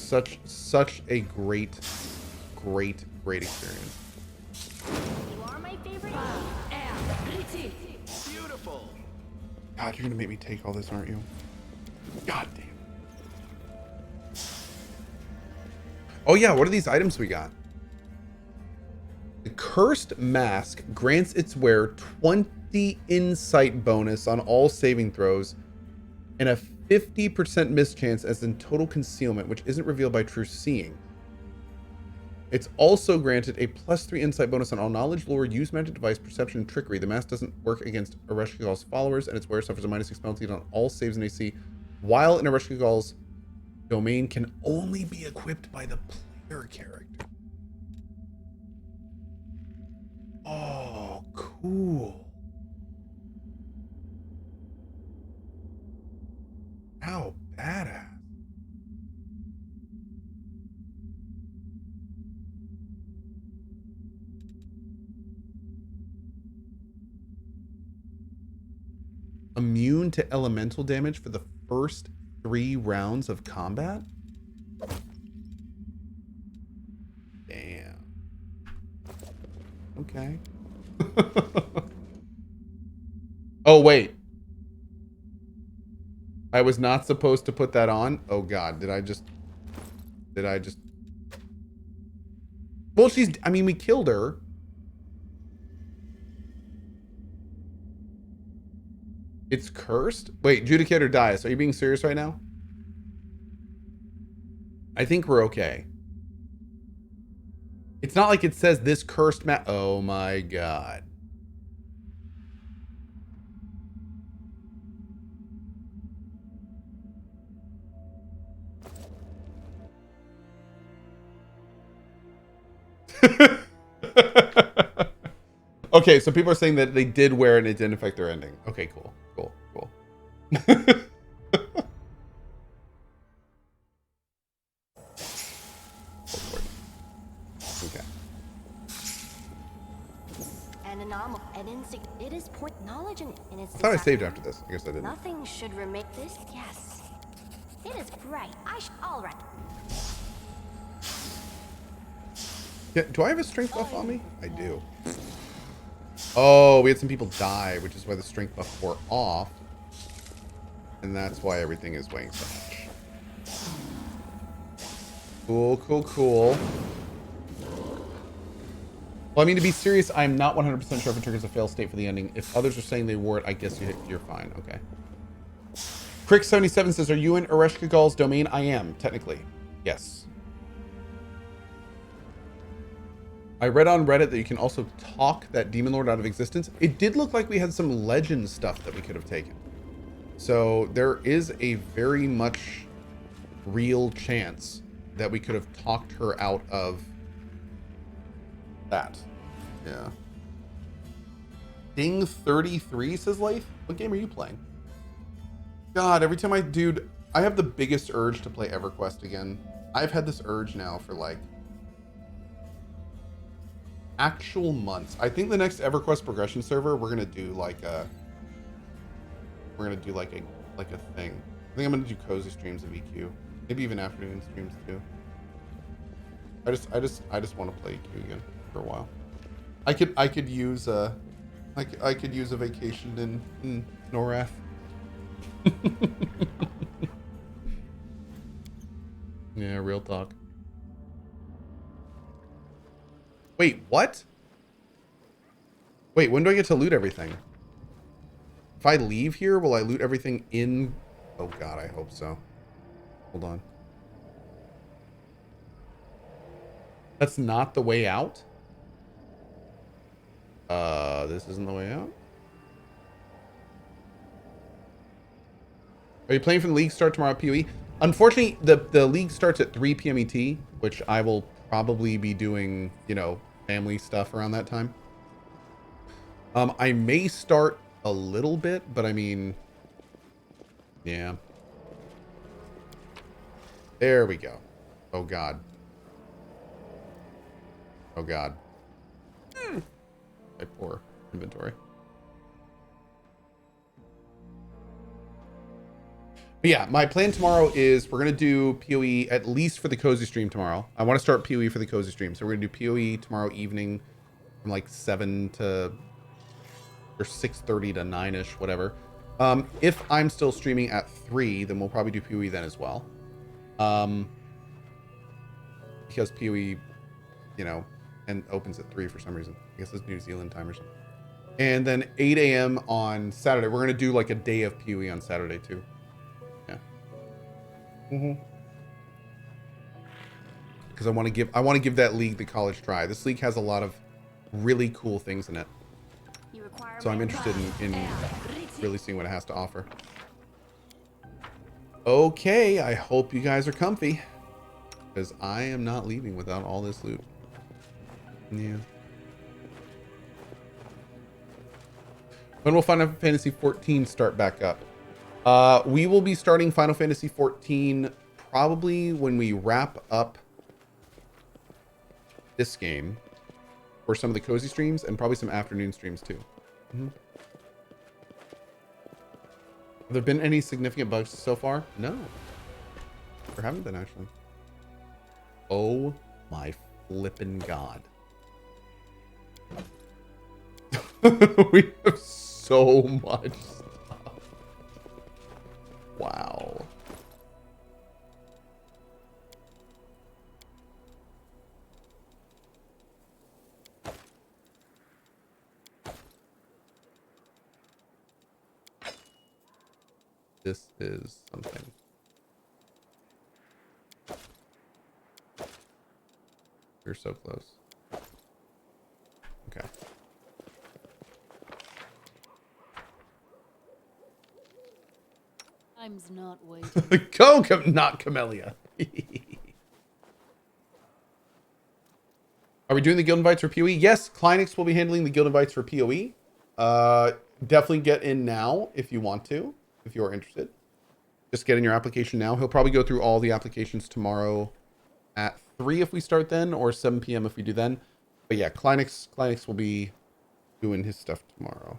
such a great experience. You are my favorite. Beautiful. God, you're gonna make me take all this, aren't you? God damn. Oh yeah, what are these items we got? The Cursed Mask grants its wearer 20 insight bonus on all saving throws and a 50% mischance as in total concealment, which isn't revealed by true seeing. It's also granted a +3 insight bonus on all knowledge, lore, use magic device, perception, and trickery. The mask doesn't work against Ereshkigal's followers, and its wearer suffers a -6 penalty on all saves and AC, while in Ereshkigal's domain can only be equipped by the player character. Oh, cool. How badass. Immune to elemental damage for the first 3 rounds of combat? Damn. Okay. Oh, wait. I was not supposed to put that on? Oh, God. Did I just... Well, I mean, we killed her. It's cursed? Wait, Judicator dies. Are you being serious right now? I think we're okay. It's not like it says this cursed oh my God. Okay, so people are saying that they did wear it and it didn't affect their ending. Okay, cool. Okay. An anomaly, an insect. It is point knowledge and its. I thought I saved after this. I guess I didn't. Nothing should remain. This, yes. It is bright. All right. Yeah, do I have a strength buff on me? I do. Oh, we had some people die, which is why the strength buff wore off. And that's why everything is weighing so much. Cool. Well, I mean, to be serious, I'm not 100% sure if it triggers a fail state for the ending. If others are saying they wore it, I guess you're fine. Okay. Crick77 says, are you in Ereshkigal's domain? I am, technically. Yes. I read on Reddit that you can also talk that Demon Lord out of existence. It did look like we had some legend stuff that we could have taken. So there is a very much real chance that we could have talked her out of that. Yeah. Ding 33 says Lath. What game are you playing? God, every time I have the biggest urge to play EverQuest again. I've had this urge now for like actual months. I think the next EverQuest progression server, we're gonna do like a thing. I think I'm gonna do cozy streams of EQ, maybe even afternoon streams too. I just want to play EQ again for a while. I could use a vacation in Norath. Yeah, real talk. Wait, what? Wait, when do I get to loot everything? If I leave here, will I loot everything in... Oh God, I hope so. Hold on. That's not the way out? This isn't the way out? Are you playing from the league start tomorrow at PoE? Unfortunately, the league starts at 3 p.m. ET, which I will probably be doing, you know, family stuff around that time. I may start a little bit, but I mean, yeah. There we go. Oh God. Oh God. My poor inventory. But yeah, my plan tomorrow is we're going to do PoE at least for the Cozy stream tomorrow. I want to start PoE for the Cozy stream. So we're going to do PoE tomorrow evening from like 7 to or 6:30 to 9ish, whatever. If I'm still streaming at 3, then we'll probably do PoE then as well. Because PoE, you know, and opens at 3 for some reason. I guess it's New Zealand time or something. And then 8 a.m. on Saturday. We're going to do like a day of PoE on Saturday too. Yeah. Because I want to give that league the college try. This league has a lot of really cool things in it. So I'm interested in really seeing what it has to offer. Okay, I hope you guys are comfy. Because I am not leaving without all this loot. Yeah. When will Final Fantasy 14 start back up? We will be starting Final Fantasy 14 probably when we wrap up this game for some of the cozy streams and probably some afternoon streams too. Have there been any significant bugs so far? No. There haven't been, actually. Oh my flippin' god. We have so much stuff. Wow. This is something. You're so close. Okay. Time's not waiting. Go, not Camellia. Are we doing the guild invites for PoE? Yes, Kleinix will be handling the guild invites for PoE. Definitely get in now if you want to, if you're interested. Just get in your application now. He'll probably go through all the applications tomorrow at 3 if we start then, or 7 p.m. if we do then. But yeah, Kleinix will be doing his stuff tomorrow.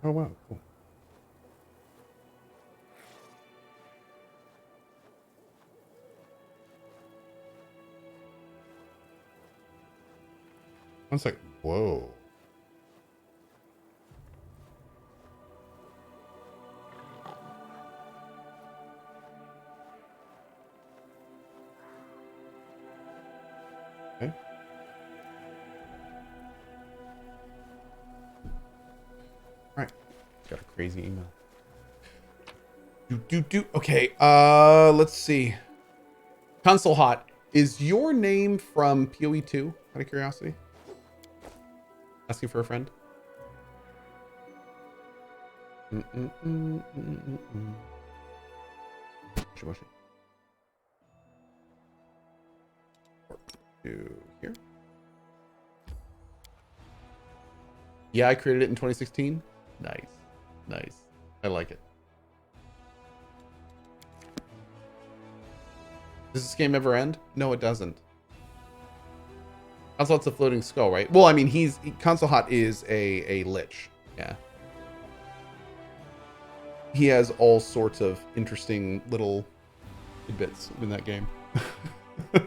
Oh wow, cool. I was like, whoa. Okay. All right. Got a crazy email. Okay. Let's see. Console Hot. Is your name from PoE 2? Out of curiosity. Asking for a friend. To here. Yeah, I created it in 2016. Nice. Nice. I like it. Does this game ever end? No, it doesn't. Consol's a floating skull, right? Well, I mean, Console Hot is a lich. Yeah. He has all sorts of interesting little bits in that game. I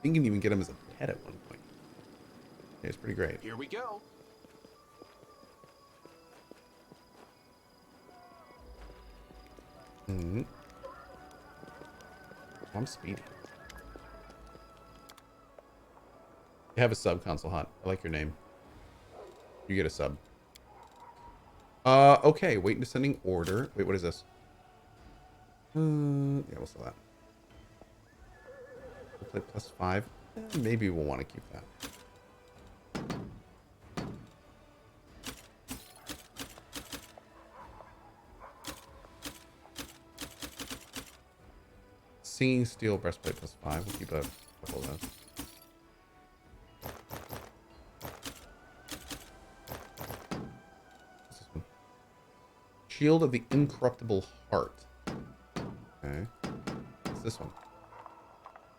think you can even get him as a pet at one point. Yeah, it's pretty great. Here we go. Mm-hmm. I'm speedy. You have a sub, Console Hot. I like your name. You get a sub. Okay. Wait, descending order. Wait, what is this? Yeah, we'll sell that. We'll play +5. Maybe we'll want to keep that. Singing Steel breastplate +5. We'll keep a couple of those. What's this one? Shield of the Incorruptible Heart. Okay. What's this one?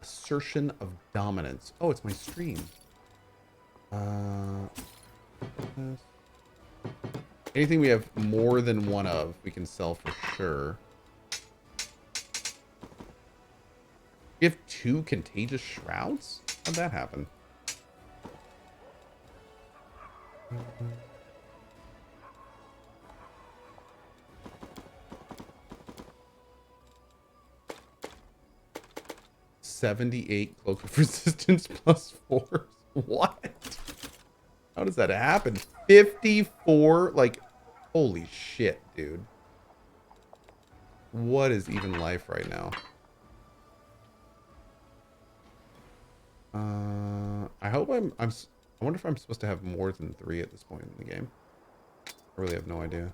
Assertion of Dominance. Oh, it's my stream. Anything we have more than one of, we can sell for sure. We have 2 Contagious Shrouds? How'd that happen? $78 Cloak of Resistance plus 4. What? How does that happen? 54? Like, holy shit, dude. What is even life right now? I hope I wonder if I'm supposed to have more than 3 at this point in the game. I really have no idea.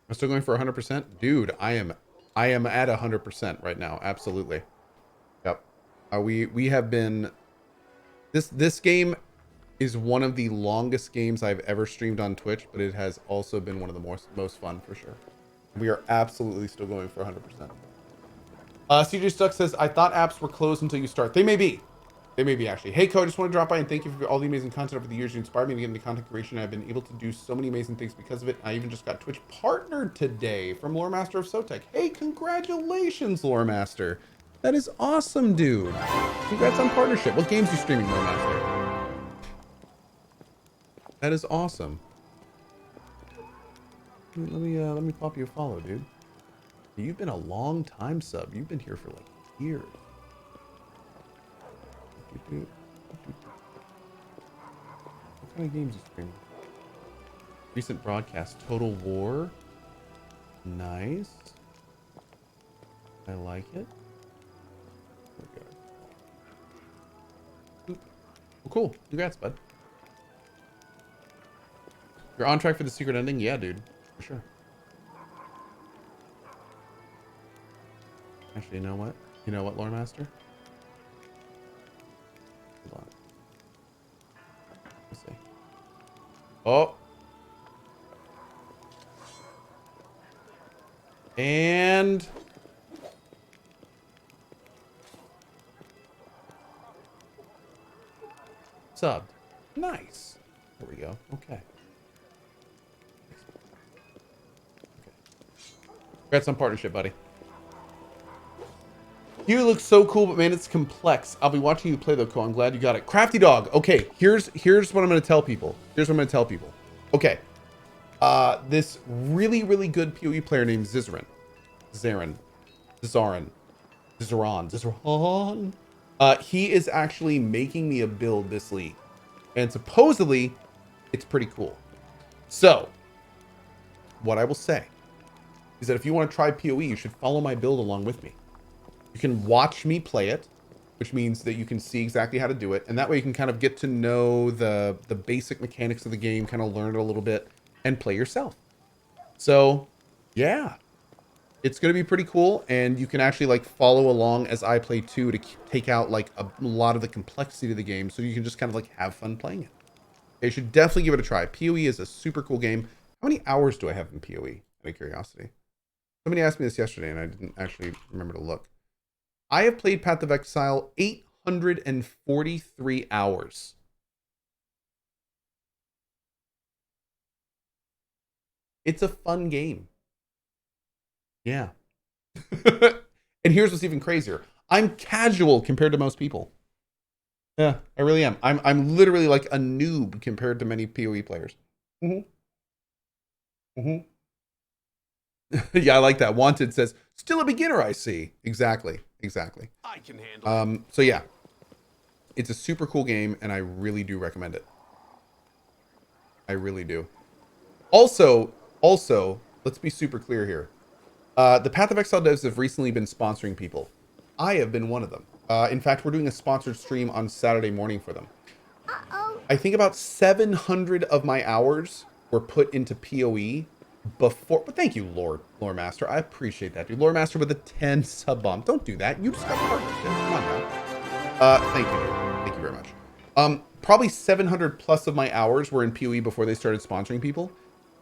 I'm still going for 100%? Dude, I am at 100% right now. Absolutely. Yep. We have been... This game is one of the longest games I've ever streamed on Twitch, but it has also been one of the most fun for sure. We are absolutely still going for 100%. CJ Stuck says, I thought apps were closed until you start. They may be. They may be, actually. Hey, Cohh, I just want to drop by and thank you for all the amazing content over the years. You inspired me to get into content creation. I've been able to do so many amazing things because of it. I even just got Twitch partnered today from Lore Master of Sotek. Hey, congratulations, Lore Master. That is awesome, dude. Congrats on partnership. What games are you streaming, Lore Master? That is awesome. Let me pop you a follow, dude. You've been a long time sub. You've been here for like years. What kind of games are you streaming? Recent broadcast, Total War. Nice. I like it. There we go. Oop. Well, cool. Congrats, bud. You're on track for the secret ending? Yeah, dude. For sure. Actually, you know what? You know what, Lore Master? Hold on. Let's see. Oh! And... subbed. Nice. There we go. Okay. Congrats on partnership, buddy. You look so cool, but man, it's complex. I'll be watching you play though, Cohh. I'm glad you got it. Crafty Dog. Okay, here's what I'm going to tell people. Okay. This really good PoE player named Zizaran. He is actually making me a build this league. And supposedly, it's pretty cool. So, what I will say is that if you want to try PoE, you should follow my build along with me. You can watch me play it, which means that you can see exactly how to do it. And that way you can kind of get to know the basic mechanics of the game, kind of learn it a little bit, and play yourself. So, yeah. It's going to be pretty cool, and you can actually like follow along as I play too to take out like a lot of the complexity of the game, so you can just kind of like have fun playing it. You should definitely give it a try. PoE is a super cool game. How many hours do I have in PoE? Out of curiosity. Somebody asked me this yesterday, and I didn't actually remember to look. I have played Path of Exile 843 hours. It's a fun game. Yeah. And here's what's even crazier. I'm casual compared to most people. Yeah, I really am. I'm literally like a noob compared to many PoE players. Yeah, I like that. Wanted says, still a beginner, I see. Exactly. I can handle it. So yeah. It's a super cool game, and I really do recommend it. I really do. Also, let's be super clear here. The Path of Exile devs have recently been sponsoring people. I have been one of them. In fact, we're doing a sponsored stream on Saturday morning for them. Uh-oh. I think about 700 of my hours were put into PoE before. But thank you, Lore Master. I appreciate that, dude. Lore Master with a 10 sub bump. Don't do that. You just got partnership. Come on now. Thank you, dude. Thank you very much. Probably 700 plus of my hours were in PoE before they started sponsoring people.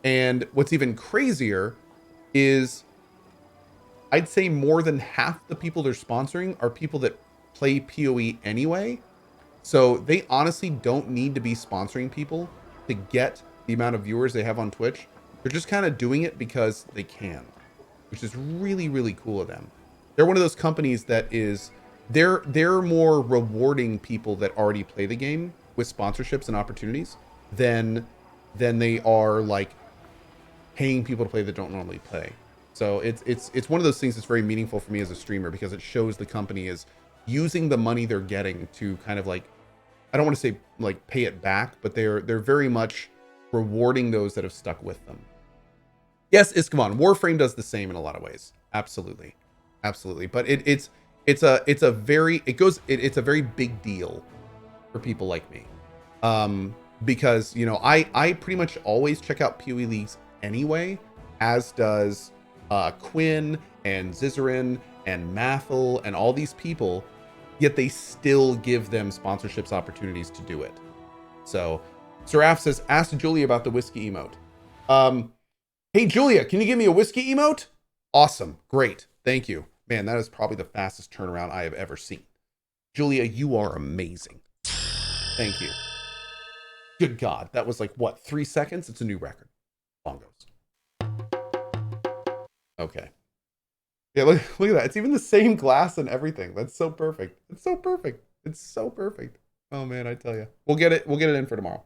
And what's even crazier is I'd say more than half the people they're sponsoring are people that play PoE anyway. So they honestly don't need to be sponsoring people to get the amount of viewers they have on Twitch. They're just kind of doing it because they can, which is really, really cool of them. They're one of those companies that is, they're more rewarding people that already play the game with sponsorships and opportunities than they are like paying people to play that don't normally play. So it's one of those things that's very meaningful for me as a streamer because it shows the company is using the money they're getting to kind of like, I don't want to say like pay it back, but they're very much rewarding those that have stuck with them. Yes, Iskavan, Warframe does the same in a lot of ways. Absolutely. Absolutely. But it's a very big deal for people like me. Because, you know, I pretty much always check out PoE leagues anyway, as does Quinn and Zizarin and Mathel and all these people, yet they still give them sponsorships opportunities to do it. So Seraph says, ask Julia about the whiskey emote. Hey Julia, can you give me a whiskey emote? Awesome, great, thank you. Man, that is probably the fastest turnaround I have ever seen. Julia, you are amazing. Thank you. Good God, that was like, what, 3 seconds? It's a new record. Bongos. Okay. Yeah, look at that. It's even the same glass and everything. That's so perfect. It's so perfect. It's so perfect. Oh man, I tell you. We'll get it in for tomorrow.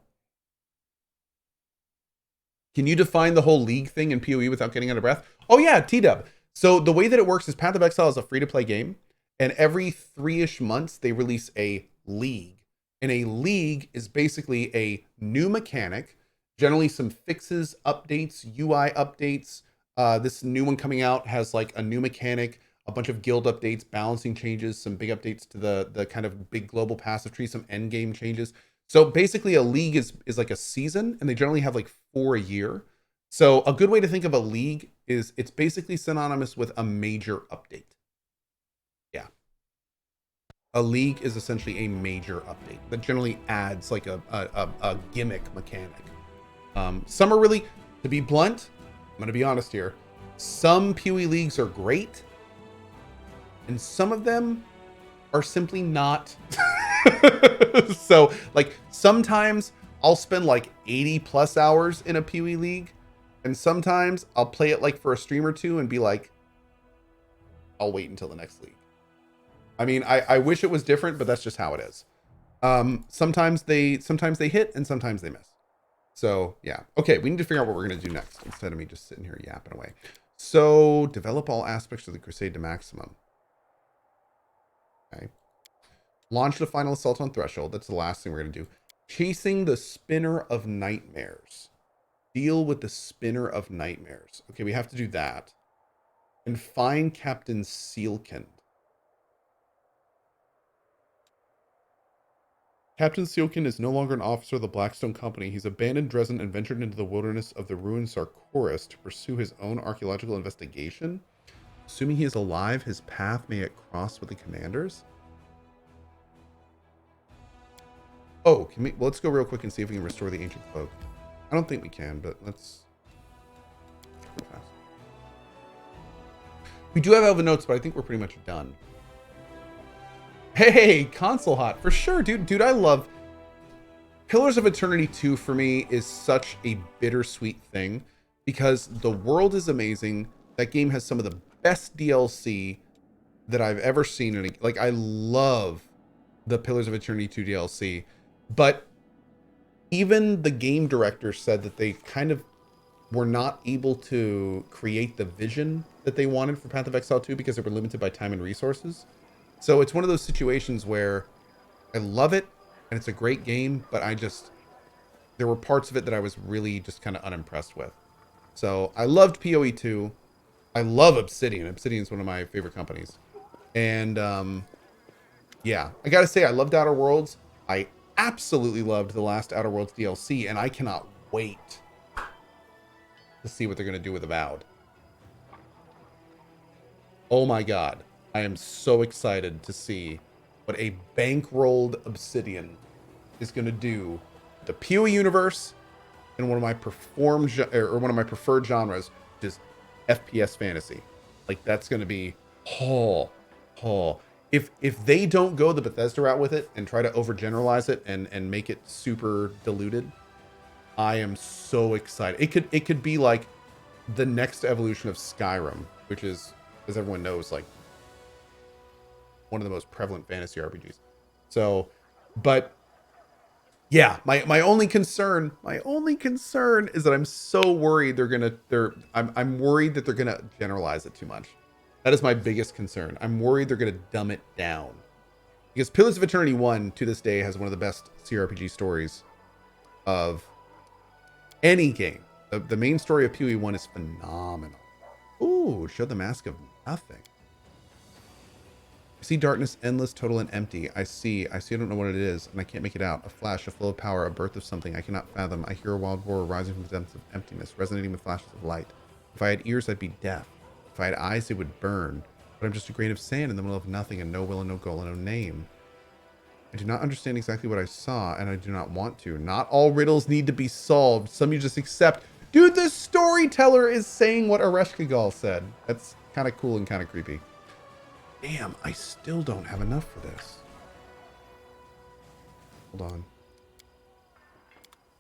Can you define the whole league thing in PoE without getting out of breath? Oh yeah, T-Dub. So the way that it works is Path of Exile is a free-to-play game, and every 3-ish months they release a league. And a league is basically a new mechanic, generally some fixes, updates, UI updates. This new one coming out has like a new mechanic, a bunch of guild updates, balancing changes, some big updates to the kind of big global passive tree, some end game changes. So basically a league is like a season, and they generally have like 4 a year. So a good way to think of a league is it's basically synonymous with a major update. Yeah. A league is essentially a major update that generally adds like a gimmick mechanic. Some are really, to be blunt, I'm going to be honest here, some PoE leagues are great, and some of them are simply not. So like sometimes I'll spend like 80 plus hours in a PoE league, and sometimes I'll play it like for a stream or two and be like, I'll wait until the next league. I mean, I wish it was different, but that's just how it is. Sometimes they hit and sometimes they miss. So yeah. Okay, we need to figure out what we're gonna do next instead of me just sitting here yapping away. So develop all aspects of the Crusade to maximum. Okay. Launch the final assault on Threshold. That's the last thing we're gonna do. Chasing the Spinner of Nightmares. Deal with the Spinner of Nightmares. Okay, we have to do that. And find Captain Sealkind. Captain Sealkind is no longer an officer of the Blackstone Company. He's abandoned Drezen and ventured into the wilderness of the ruined Sarkoris to pursue his own archaeological investigation. Assuming he is alive, his path may it cross with the commanders. Oh, can we? Well, let's go real quick and see if we can restore the ancient cloak. I don't think we can, but let's go fast. We do have Elven Notes, but I think we're pretty much done. Hey, console hot for sure, dude. I love Pillars of Eternity 2. For me, is such a bittersweet thing because the world is amazing. That game has some of the best DLC that I've ever seen. And like, I love the Pillars of Eternity 2 DLC, but even the game director said that they kind of were not able to create the vision that they wanted for Path of Exile 2 because they were limited by time and resources. So it's one of those situations where I love it and it's a great game, but there were parts of it that I was really just kind of unimpressed with. So I loved PoE 2. I love Obsidian. Obsidian is one of my favorite companies. And yeah, I gotta say, I loved Outer Worlds. I absolutely loved the last Outer Worlds DLC, and I cannot wait to to see what they're going to do with Avowed. Oh my god. I am so excited to see what a bankrolled Obsidian is going to do the PoE universe in one of my preferred genres, which is FPS fantasy. Like, that's going to be if they don't go the Bethesda route with it and try to overgeneralize it and make it super diluted, I am so excited. It could be like the next evolution of Skyrim, which is, as everyone knows, like one of the most prevalent fantasy RPGs. So, but yeah, my only concern is that I'm so worried I'm worried that they're gonna generalize it too much. That is my biggest concern. I'm worried they're gonna dumb it down. Because Pillars of Eternity 1 to this day has one of the best CRPG stories of any game. The main story of PoE 1 is phenomenal. Ooh, show the mask of nothing. I see darkness, endless, total, and empty. I see, I don't know what it is, and I can't make it out. A flash, a flow of power, a birth of something I cannot fathom. I hear a wild roar rising from the depths of emptiness, resonating with flashes of light. If I had ears, I'd be deaf. If I had eyes, they would burn. But I'm just a grain of sand in the middle of nothing, and no will and no goal and no name. I do not understand exactly what I saw, and I do not want to. Not all riddles need to be solved. Some you just accept. Dude, the storyteller is saying what Ereshkigal said. That's kind of cool and kind of creepy. Damn, I still don't have enough for this. Hold on.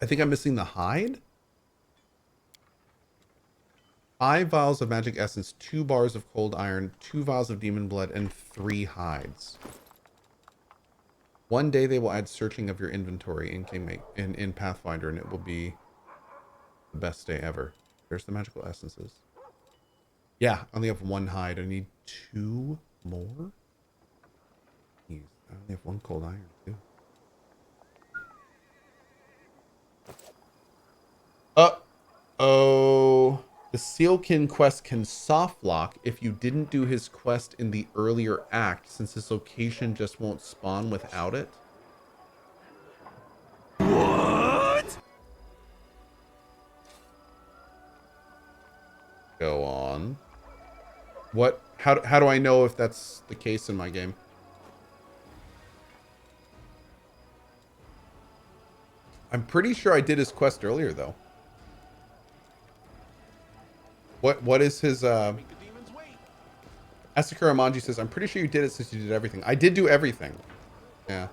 I think I'm missing the hide. 5 vials of magic essence, 2 bars of cold iron, 2 vials of demon blood, and 3 hides. One day they will add searching of your inventory in Pathfinder, and it will be the best day ever. There's the magical essences. Yeah, I only have 1 hide. I need 2 more? Jeez, I only have 1 cold iron, too. Uh-oh. The Sealkin quest can soft lock if you didn't do his quest in the earlier act, since his location just won't spawn without it. What? Go on. What? How do I know if that's the case in my game? I'm pretty sure I did his quest earlier, though. What is his Asakura Manji says, I'm pretty sure you did it since you did everything. I did do everything. Yeah.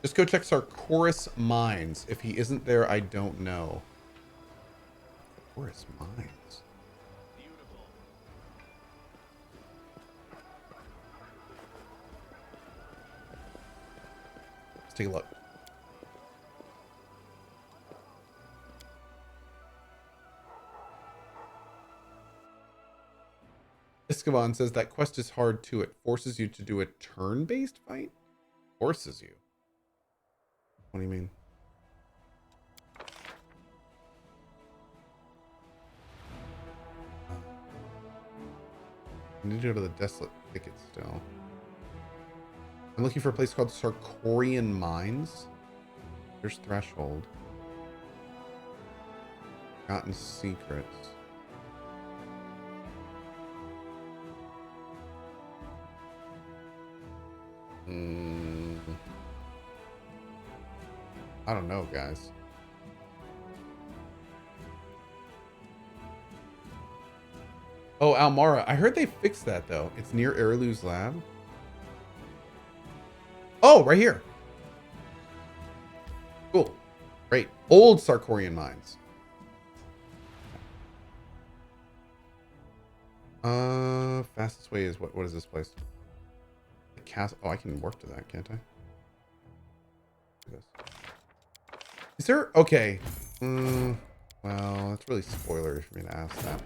Just go check Sarkoris Mines. If he isn't there, I don't know. Sarkoris Mines. Let's take a look. Iskavan says that quest is hard too. It forces you to do a turn-based fight? Forces you? What do you mean? I need to go to the Desolate Thicket still. I'm looking for a place called Sarkorian Mines. There's Threshold. Forgotten Secrets. I don't know, guys. Oh, Almara. I heard they fixed that, though. It's near Erilu's lab. Oh, right here. Cool. Great. Old Sarkorian mines. Fastest way is what is this place? The castle. Oh, I can warp to that, can't I? Is there... Okay. Well, that's really spoilery for me to ask that.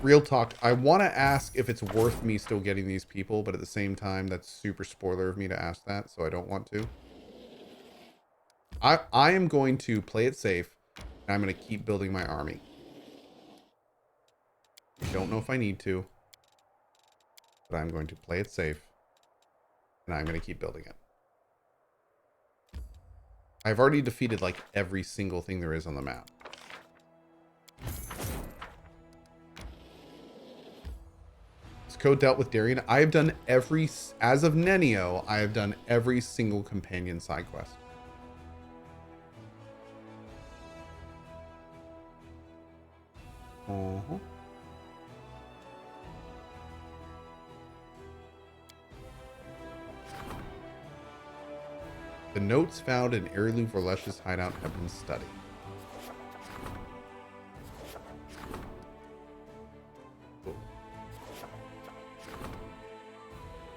Real talk. I want to ask if it's worth me still getting these people, but at the same time, that's super spoiler of me to ask that, so I don't want to. I am going to play it safe, and I'm going to keep building my army. I don't know if I need to, but I'm going to play it safe, and I'm going to keep building it. I've already defeated like every single thing there is on the map. Cohh dealt with Darien. I have done as of Nenio, I have done every single companion side quest. Uh-huh. The notes found in Aasimar Vorlesh's hideout have been studied.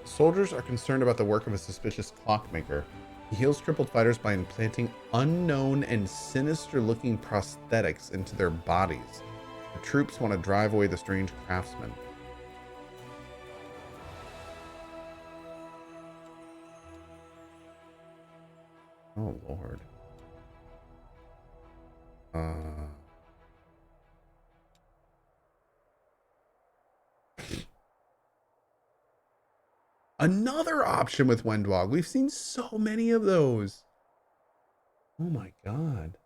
Soldiers are concerned about the work of a suspicious clockmaker. He heals crippled fighters by implanting unknown and sinister-looking prosthetics into their bodies. The troops want to drive away the strange craftsman. Oh, Lord. Another option with Wendwog. We've seen so many of those. Oh my God.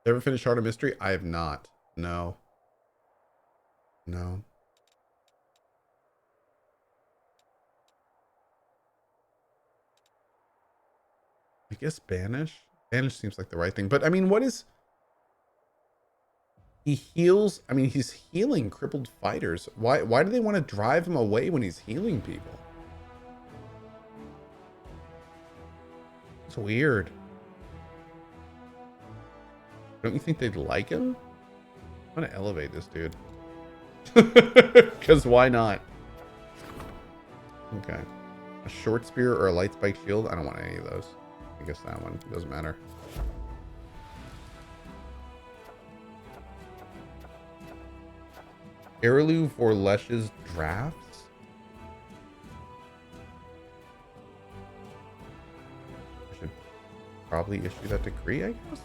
Ever finished Heart of Mystery? I have not. No. No. I guess Banish? Banish seems like the right thing. But I mean, what is... He heals... I mean, he's healing crippled fighters. Why do they want to drive him away when he's healing people? It's weird. Don't you think they'd like him? I'm going to elevate this dude. Because why not? Okay. A short spear or a light spike shield? I don't want any of those. I guess that one doesn't matter. Aasimar Vorlesh's drafts? I should probably issue that decree, I guess?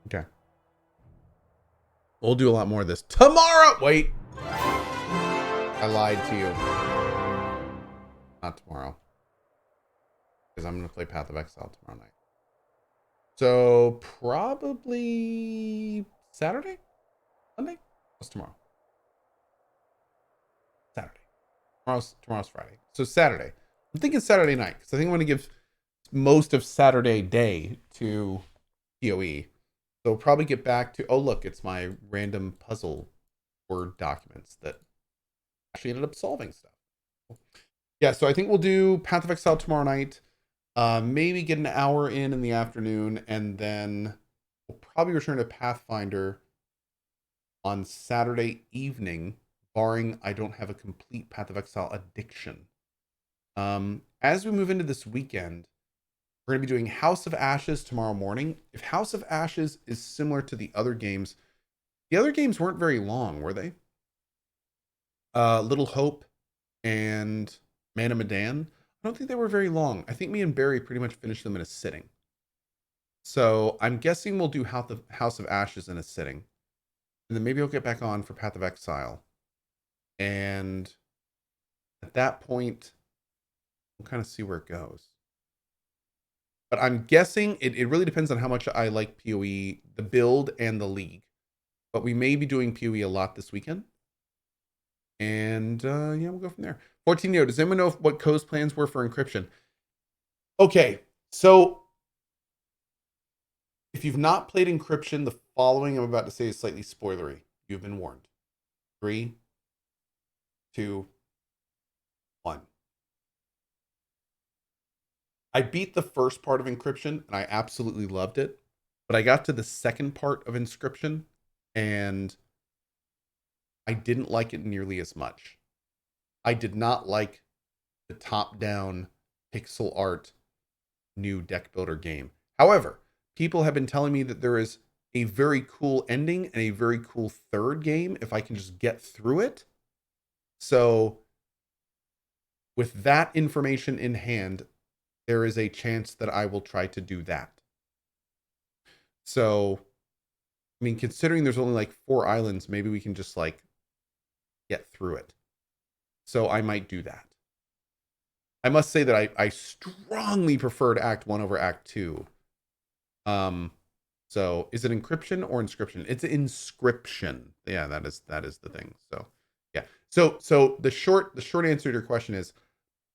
Okay. We'll do a lot more of this tomorrow. Wait. I lied to you. Not tomorrow. Because I'm going to play Path of Exile tomorrow night. So probably Saturday? Sunday? What's tomorrow? Saturday. Tomorrow's Friday. So Saturday. I'm thinking Saturday night because I think I'm going to give most of Saturday day to PoE. So we'll probably get back to, oh, look, it's my random puzzle Word documents that actually ended up solving stuff. Yeah, so I think we'll do Path of Exile tomorrow night. Maybe get an hour in the afternoon, and then we'll probably return to Pathfinder on Saturday evening, barring I don't have a complete Path of Exile addiction. As we move into this weekend, we're going to be doing House of Ashes tomorrow morning. If House of Ashes is similar to the other games weren't very long, were they? Little Hope and Man of Medan. I don't think they were very long. I think me and Barry pretty much finished them in a sitting. So I'm guessing we'll do House of Ashes in a sitting. And then maybe I'll get back on for Path of Exile. And at that point, we'll kind of see where it goes. But I'm guessing it really depends on how much I like PoE, the build and the league. But we may be doing PoE a lot this weekend. And yeah, we'll go from there. 14 Neo, does anyone know what Cohh's plans were for encryption? Okay, so if you've not played encryption, the following I'm about to say is slightly spoilery. You've been warned. 3, 2, 1. I beat the first part of encryption and I absolutely loved it. But I got to the second part of inscription and I didn't like it nearly as much. I did not like the top-down pixel art new deck builder game. However, people have been telling me that there is a very cool ending and a very cool third game if I can just get through it. So with that information in hand, there is a chance that I will try to do that. So I mean, considering there's only like 4 islands, maybe we can just like get through it. So I might do that. I must say that I strongly preferred Act 1 over Act 2. So is it encryption or inscription? It's inscription. Yeah, that is the thing. So yeah. So the short answer to your question is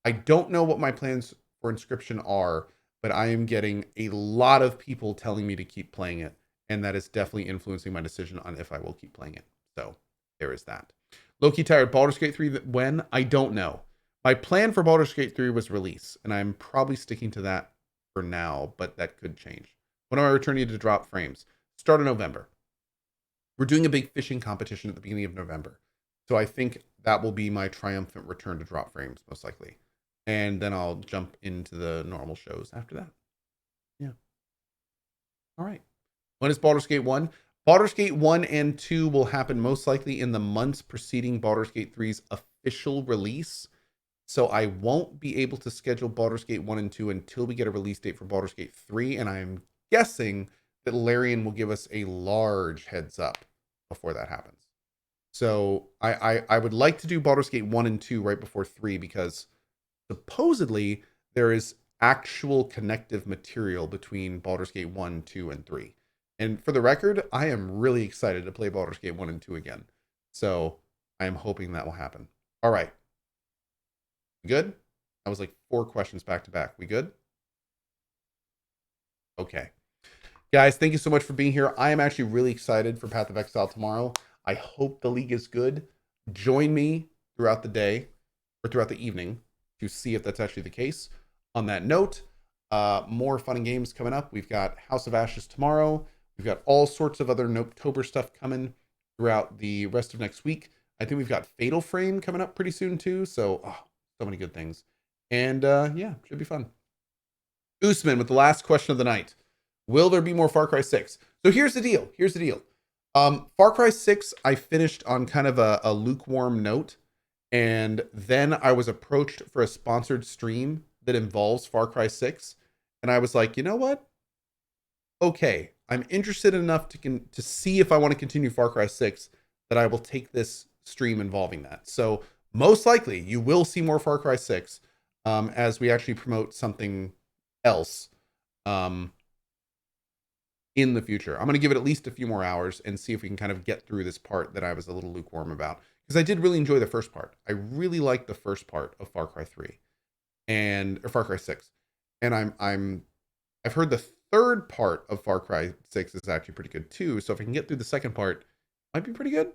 I don't know what my plans for inscription are, but I am getting a lot of people telling me to keep playing it, and that is definitely influencing my decision on if I will keep playing it. So there is that. Low-key tired. Baldur's Gate 3 when? I don't know. My plan for Baldur's Gate 3 was release, and I'm probably sticking to that for now, but that could change. When am I returning to drop frames? Start of November. We're doing a big fishing competition at the beginning of November. So I think that will be my triumphant return to drop frames, most likely. And then I'll jump into the normal shows after that. Yeah. All right. When is Baldur's Gate 1? Baldur's Gate 1 and 2 will happen most likely in the months preceding Baldur's Gate 3's official release. So I won't be able to schedule Baldur's Gate 1 and 2 until we get a release date for Baldur's Gate 3. And I'm guessing that Larian will give us a large heads up before that happens. So I would like to do Baldur's Gate 1 and 2 right before 3 because supposedly there is actual connective material between Baldur's Gate 1, 2, and 3. And for the record, I am really excited to play Baldur's Gate 1 and 2 again. So I am hoping that will happen. All right. Good? That was like 4 questions back to back. We good? Okay. Guys, thank you so much for being here. I am actually really excited for Path of Exile tomorrow. I hope the league is good. Join me throughout the day or throughout the evening to see if that's actually the case. On that note, more fun and games coming up. We've got House of Ashes tomorrow. We've got all sorts of other Nopetober stuff coming throughout the rest of next week. I think we've got Fatal Frame coming up pretty soon too. So, so many good things. And yeah, should be fun. Usman with the last question of the night. Will there be more Far Cry 6? So here's the deal. Far Cry 6, I finished on kind of a lukewarm note. And then I was approached for a sponsored stream that involves Far Cry 6. And I was like, you know what? Okay, I'm interested enough to see if I want to continue Far Cry 6 that I will take this stream involving that. So most likely you will see more Far Cry 6 as we actually promote something else in the future. I'm going to give it at least a few more hours and see if we can kind of get through this part that I was a little lukewarm about. Because I did really enjoy the first part. I really liked the first part of Far Cry 3 or Far Cry 6. And I've heard the third part of Far Cry 6 is actually pretty good too. So if I can get through the second part, it might be pretty good.